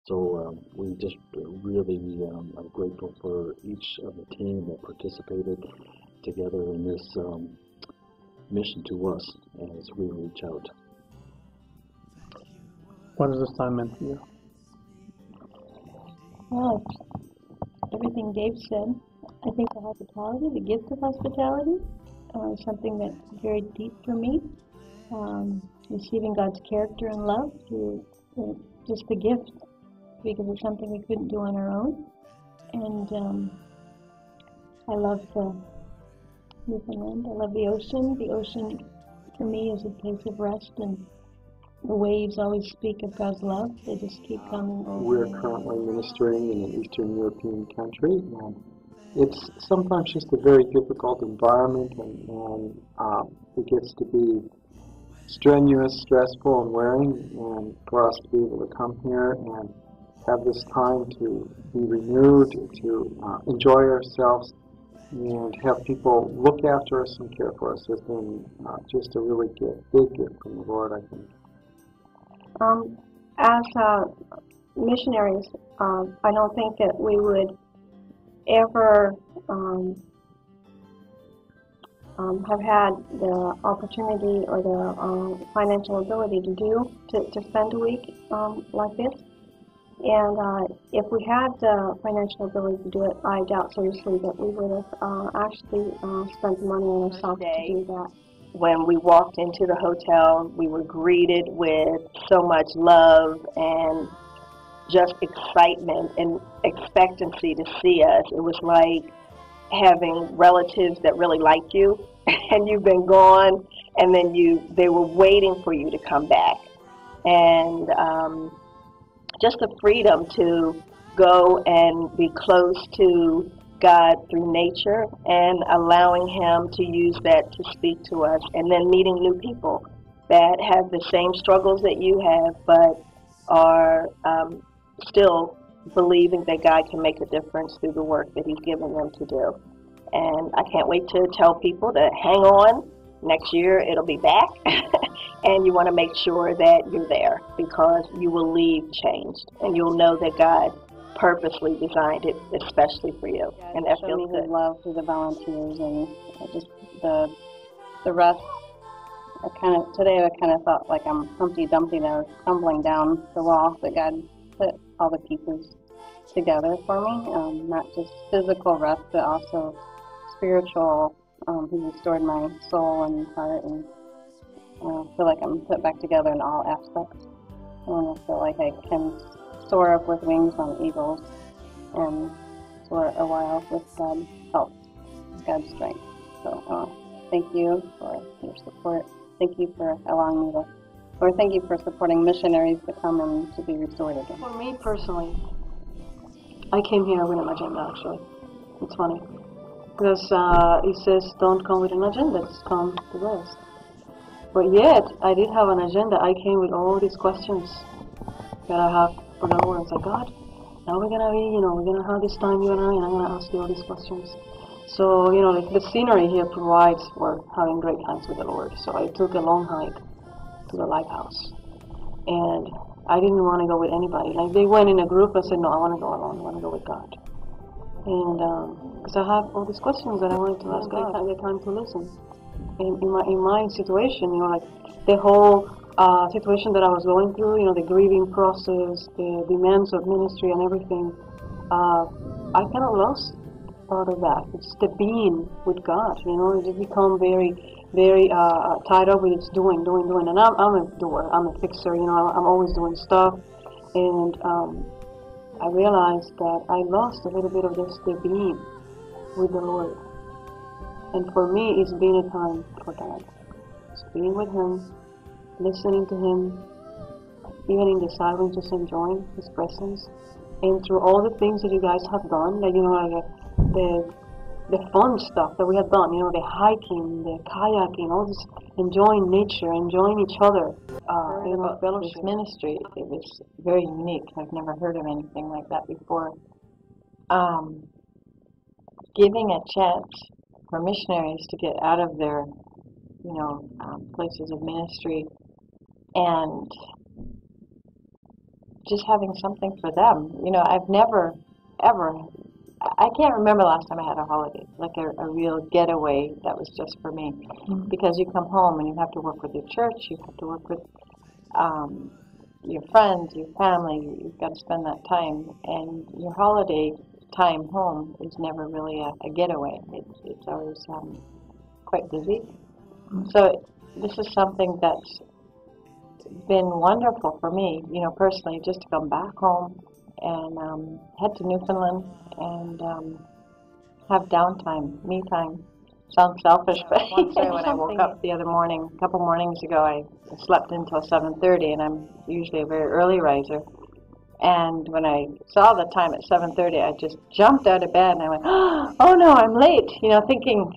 So we just really are grateful for each of the team that participated together in this mission to us as we reach out. What has this time meant to you? Well, everything Dave said. I think the hospitality, the gift of hospitality, is something that's very deep for me. Receiving God's character and love through just the gift, because it's something we couldn't do on our own. And I love Newfoundland. I love the ocean. The ocean, for me, is a place of rest, and the waves always speak of God's love. They just keep coming over. We're currently ministering in an Eastern European country, and it's sometimes just a very difficult environment, and it gets to be strenuous, stressful, and wearing, and for us to be able to come here and have this time to be renewed, to enjoy ourselves, and have people look after us and care for us has been just a really big gift from the Lord, I think. As missionaries, I don't think that we would ever have had the opportunity or the financial ability to spend a week like this. And if we had the financial ability to do it, I doubt seriously that we would have actually spent the money on ourselves to do that. When we walked into the hotel, we were greeted with so much love and just excitement and expectancy to see us. It was like having relatives that really like you, and you've been gone, and then they were waiting for you to come back. And just the freedom to go and be close to God through nature and allowing Him to use that to speak to us, and then meeting new people that have the same struggles that you have, but are still believing that God can make a difference through the work that He's given them to do. And I can't wait to tell people to hang on. Next year it'll be back, and you want to make sure that you're there, because you will leave changed, and you'll know that God purposely designed it especially for you. Yeah, and that showed feels me His good. love through the volunteers and just the rest. Today I kind of felt like I'm Humpty Dumpty and I was crumbling down the wall, but God put all the pieces together for me, not just physical rest, but also spiritual. He restored my soul and heart, and I feel like I'm put back together in all aspects. And I feel like I can soar up with wings on eagles and for a while with God's help, God's strength. So thank you for your support. Thank you for allowing me to, or thank you for supporting missionaries to come and to be restored again. For me personally, I came here with an agenda actually. It's funny. Because it says don't come with an agenda, just come to rest. But yet, I did have an agenda. I came with all these questions that I have for the Lord. I was like, God, now we're gonna be, we're gonna have this time, you and I'm gonna ask you all these questions. So, like the scenery here provides for having great times with the Lord. So I took a long hike to the lighthouse, and I didn't want to go with anybody. Like they went in a group. I said, no, I want to go alone. I want to go with God. And because I have all these questions that I wanted to ask God, I had time to listen. In my situation, like the whole situation that I was going through, the grieving process, the demands of ministry and everything, I kind of lost part of that. It's the being with God, it just become very, very tied up with its doing. And I'm a doer, I'm a fixer, I'm always doing stuff. And I realized that I lost a little bit of this, the being with the Lord. And for me, it's been a time for God. It's being with Him, listening to Him, even in the silence, just enjoying His presence. And through all the things that you guys have done, like, the fun stuff that we have done, the hiking, the kayaking, all this, enjoying nature, enjoying each other. Fellowship. This ministry, it was very unique. I've never heard of anything like that before. Giving a chance for missionaries to get out of their, places of ministry and just having something for them. You know, I've never, ever, I can't remember last time I had a holiday, like a real getaway that was just for me. Because you come home and you have to work with your church, you have to work with your friends, your family, you've got to spend that time. And your holiday time home is never really a getaway. It's always quite busy. So this is something that's been wonderful for me, you know, personally, just to come back home and head to Newfoundland and have downtime, me time. Sounds selfish, but one day when I woke up the other morning, a couple mornings ago, I slept until 7:30, and I'm usually a very early riser. And when I saw the time at 7:30, I just jumped out of bed and I went, oh no, I'm late, you know, thinking,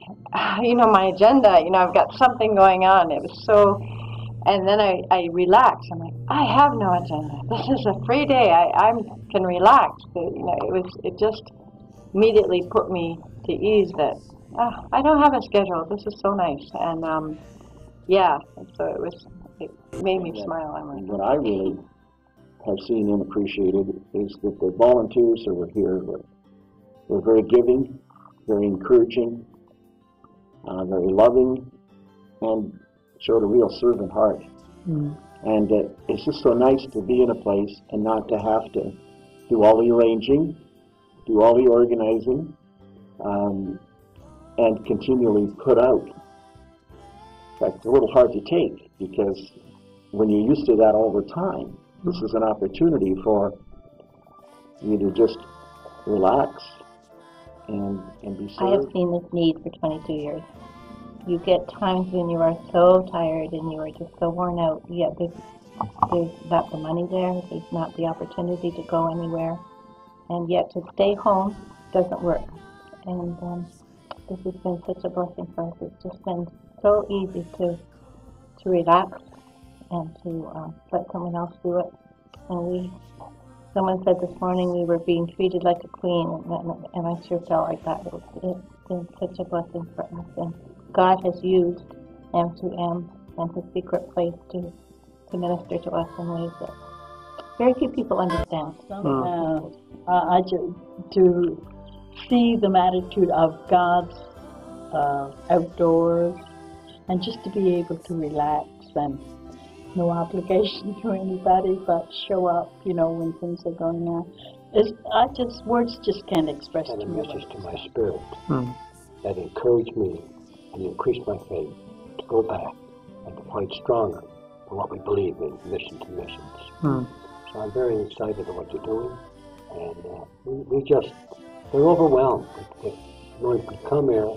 you know, my agenda, you know, I've got something going on. It was so, and then I relaxed. I'm like, I have no agenda. This is a free day. I can relax. You know, it just immediately put me to ease that I don't have a schedule. This is so nice. And yeah, so it made me smile. I'm like, what I really have seen and appreciated is that the volunteers who were here were very giving, very encouraging, very loving, and showed a real servant heart. And it's just so nice to be in a place and not to have to do all the arranging, do all the organizing, and continually put out. In fact, it's a little hard to take, because when you're used to that all the time, this is an opportunity for you to just relax and be served. I have seen this need for 22 years. You get times when you are so tired and you are just so worn out, yet there's not the money there, there's not the opportunity to go anywhere, and yet to stay home doesn't work. And this has been such a blessing for us. It's just been so easy to relax and to let someone else do it. And someone said this morning we were being treated like a queen, and I sure felt like that. It's been such a blessing for us. And God has used M2M and His secret place to minister to us in ways that very few people understand. To see the attitude of God's outdoors, and just to be able to relax and no obligation to anybody but show up, you know, when things are going on. Words just can't express and to a me. message to my spirit that encouraged me and increased my faith to go back and to fight stronger for what we believe in, mission to missions. So I'm very excited about what you're doing, and we're overwhelmed with knowing we could come here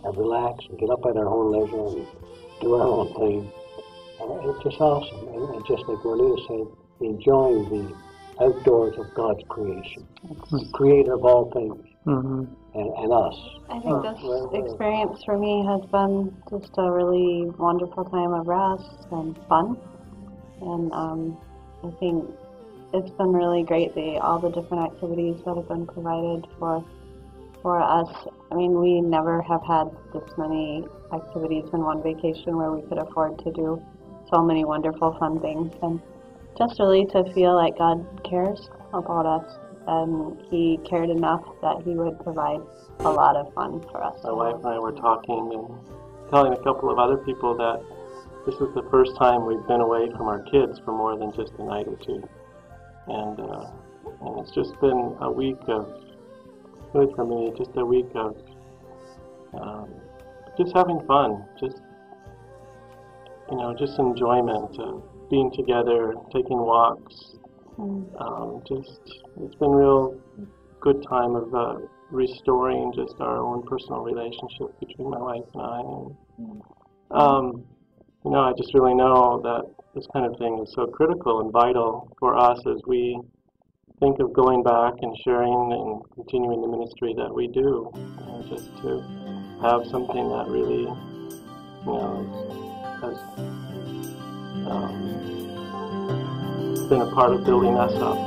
and relax and get up at our own leisure and do our own thing. And it's just awesome. And just like Juanita said, enjoying the outdoors of God's creation, the creator of all things, and us. I think this experience for me has been just a really wonderful time of rest and fun. And I think it's been really great, all the different activities that have been provided for us. I mean, we never have had this many activities in one vacation where we could afford to do so many wonderful fun things. And just really to feel like God cares about us, and He cared enough that He would provide a lot of fun for us. My wife and I were talking and telling a couple of other people that this is the first time we've been away from our kids for more than just a night or two. And it's just been a week of, really for me, just a week of just having fun, just enjoyment, being together, taking walks. It's been a real good time of restoring just our own personal relationship between my wife and I. And I just really know that this kind of thing is so critical and vital for us as we think of going back and sharing and continuing the ministry that we do. And just to have something that really, has been a part of building us up.